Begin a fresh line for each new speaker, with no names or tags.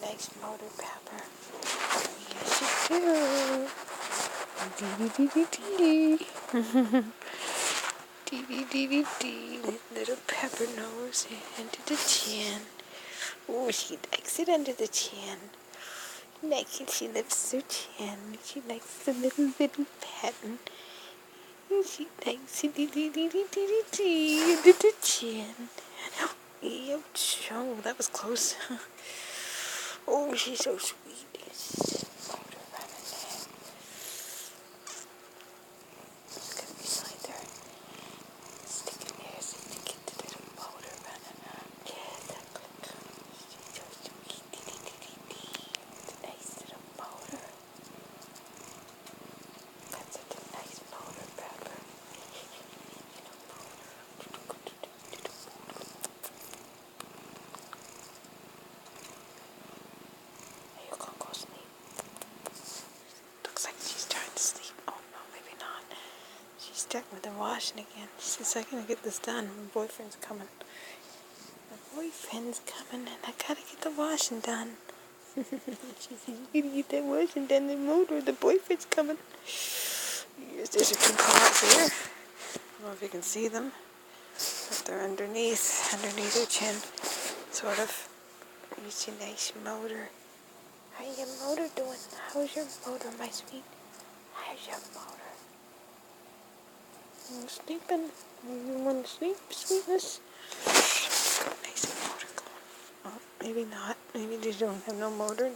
nice motor, Pepper. Yes, you do. Dee-dee-dee-dee-dee. Dee-dee-dee-dee-dee. Little Pepper nose under the chin. Oh, she likes it under the chin. Likes it. She lifts her chin. She likes the little pattern. She likes it. Dee-dee-dee-dee-dee-dee. Under the chin. Ouch. Oh, that was close. Oh, she's so sweet. Stuck with the washing again. She says, I gotta get this done. My boyfriend's coming. And I gotta get the washing done. She says, you gotta get that washing done. The boyfriend's coming. Yes, there's a two cars here. I don't know if you can see them, but they're underneath her chin, sort of. It's a nice motor. How's your motor doing? How's your motor, my sweet? How's your motor? You sleeping? You want to sleep, sweetness? Nice motor going. Oh, maybe not. Maybe they don't have no motor now.